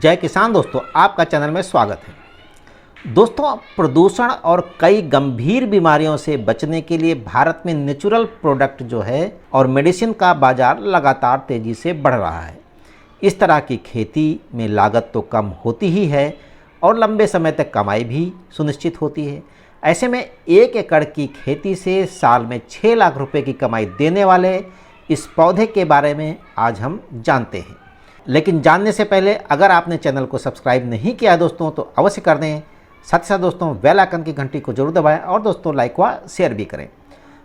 जय किसान दोस्तों, आपका चैनल में स्वागत है। दोस्तों, प्रदूषण और कई गंभीर बीमारियों से बचने के लिए भारत में नेचुरल प्रोडक्ट जो है और मेडिसिन का बाजार लगातार तेज़ी से बढ़ रहा है। इस तरह की खेती में लागत तो कम होती ही है और लंबे समय तक कमाई भी सुनिश्चित होती है। ऐसे में 1 एकड़ की खेती से साल में 6 लाख रुपए की कमाई देने वाले इस पौधे के बारे में आज हम जानते हैं। लेकिन जानने से पहले अगर आपने चैनल को सब्सक्राइब नहीं किया दोस्तों तो अवश्य कर दें। साथ ही साथ दोस्तों बेल आइकन की घंटी को जरूर दबाएं और दोस्तों लाइक व शेयर भी करें।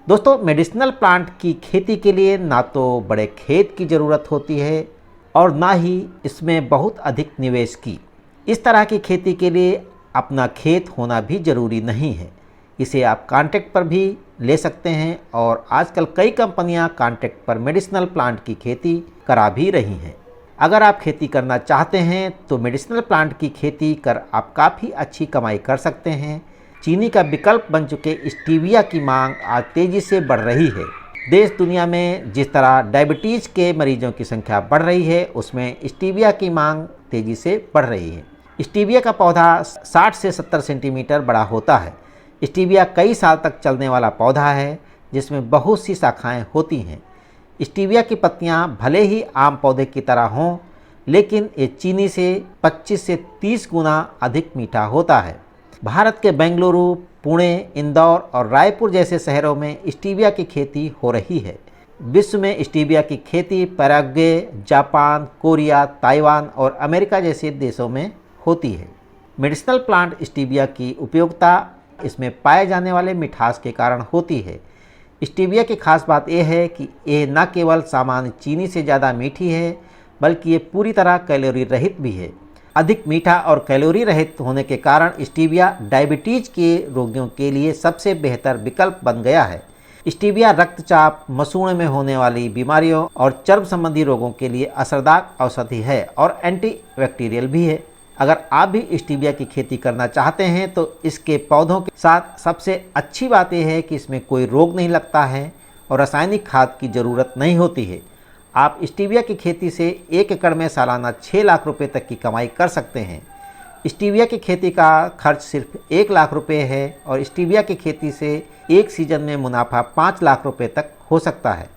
दोस्तों, मेडिसिनल प्लांट की खेती के लिए ना तो बड़े खेत की ज़रूरत होती है और ना ही इसमें बहुत अधिक निवेश की। इस तरह की खेती के लिए अपना खेत होना भी ज़रूरी नहीं है। इसे आप कॉन्ट्रैक्ट पर भी ले सकते हैं और आजकल कई कंपनियां कॉन्ट्रैक्ट पर मेडिसिनल प्लांट की खेती करा भी रही हैं। अगर आप खेती करना चाहते हैं तो मेडिसिनल प्लांट की खेती कर आप काफ़ी अच्छी कमाई कर सकते हैं। चीनी का विकल्प बन चुके स्टीविया की मांग आज तेज़ी से बढ़ रही है। देश दुनिया में जिस तरह डायबिटीज़ के मरीजों की संख्या बढ़ रही है, उसमें स्टीविया की मांग तेज़ी से बढ़ रही है। स्टीविया का पौधा 60 से 70 सेंटीमीटर बड़ा होता है। स्टीविया कई साल तक चलने वाला पौधा है जिसमें बहुत सी शाखाएँ होती हैं। स्टीविया की पत्तियां भले ही आम पौधे की तरह हों, लेकिन ये चीनी से 25 से 30 गुना अधिक मीठा होता है। भारत के बेंगलुरु, पुणे, इंदौर और रायपुर जैसे शहरों में स्टीविया की खेती हो रही है। विश्व में स्टीविया की खेती पैराग्वे, जापान, कोरिया, ताइवान और अमेरिका जैसे देशों में होती है। मेडिसिनल प्लांट स्टीविया की उपयोगिता इसमें पाए जाने वाले मिठास के कारण होती है। स्टीविया की खास बात यह है कि ये न केवल सामान्य चीनी से ज़्यादा मीठी है, बल्कि ये पूरी तरह कैलोरी रहित भी है। अधिक मीठा और कैलोरी रहित होने के कारण स्टीविया डायबिटीज़ के रोगियों के लिए सबसे बेहतर विकल्प बन गया है। स्टीविया रक्तचाप, मसूड़े में होने वाली बीमारियों और चर्म संबंधी रोगों के लिए असरदार औषधि है और एंटीबैक्टीरियल भी है। अगर आप भी स्टीविया की खेती करना चाहते हैं तो इसके पौधों के साथ सबसे अच्छी बात यह है कि इसमें कोई रोग नहीं लगता है और रासायनिक खाद की ज़रूरत नहीं होती है। आप स्टीविया की खेती से 1 एकड़ में सालाना 6 लाख रुपए तक की कमाई कर सकते हैं। स्टीविया की खेती का खर्च सिर्फ 1 लाख रुपए है और स्टीविया की खेती से एक सीजन में मुनाफा 5 लाख रुपए तक हो सकता है।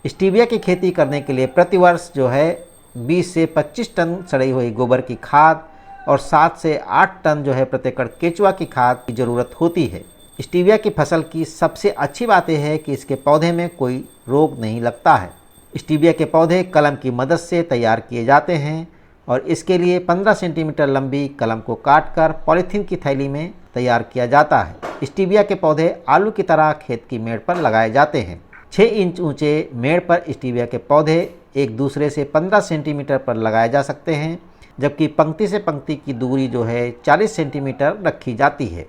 स्टीविया की खेती करने के लिए प्रतिवर्ष जो है 20 से 25 टन सड़ी हुई गोबर की खाद और 7 से 8 टन जो है प्रति एकड़ केचुआ की खाद की ज़रूरत होती है। स्टीविया की फसल की सबसे अच्छी बात यह है कि इसके पौधे में कोई रोग नहीं लगता है। स्टीविया के पौधे कलम की मदद से तैयार किए जाते हैं और इसके लिए 15 सेंटीमीटर लंबी कलम को काटकर पॉलीथीन की थैली में तैयार किया जाता है। स्टीविया के पौधे आलू की तरह खेत की मेड़ पर लगाए जाते हैं। 6 इंच ऊंचे मेड़ पर स्टीविया के पौधे एक दूसरे से 15 सेंटीमीटर पर लगाए जा सकते हैं, जबकि पंक्ति से पंक्ति की दूरी जो है 40 सेंटीमीटर रखी जाती है।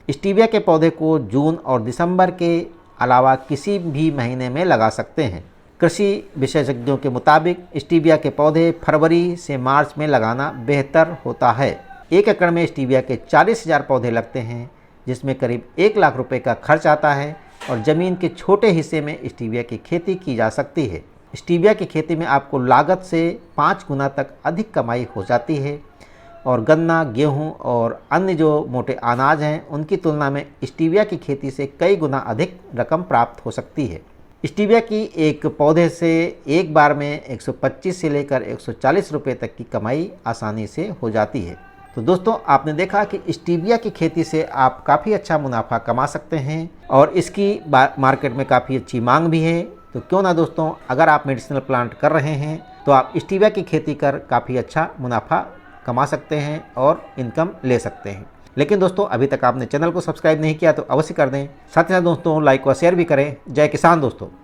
स्टीविया के पौधे को जून और दिसंबर के अलावा किसी भी महीने में लगा सकते हैं। कृषि विशेषज्ञों के मुताबिक स्टीविया के पौधे फरवरी से मार्च में लगाना बेहतर होता है। 1 एकड़ में स्टीविया के 40,000 पौधे लगते हैं, जिसमें करीब 1 लाख रुपए का खर्च आता है और ज़मीन के छोटे हिस्से में स्टीविया की खेती की जा सकती है। स्टीविया की खेती में आपको लागत से 5 गुना तक अधिक कमाई हो जाती है और गन्ना, गेहूं और अन्य जो मोटे अनाज हैं उनकी तुलना में स्टीविया की खेती से कई गुना अधिक रकम प्राप्त हो सकती है। स्टीविया की एक पौधे से एक बार में 125 से लेकर 140 रुपये तक की कमाई आसानी से हो जाती है। तो दोस्तों, आपने देखा कि स्टीविया की खेती से आप काफ़ी अच्छा मुनाफा कमा सकते हैं और इसकी मार्केट में काफ़ी अच्छी मांग भी है। तो क्यों ना दोस्तों, अगर आप मेडिसिनल प्लांट कर रहे हैं तो आप स्टीविया की खेती कर काफ़ी अच्छा मुनाफा कमा सकते हैं और इनकम ले सकते हैं। लेकिन दोस्तों, अभी तक आपने चैनल को सब्सक्राइब नहीं किया तो अवश्य कर दें। साथ ही साथ दोस्तों लाइक व शेयर भी करें। जय किसान दोस्तों।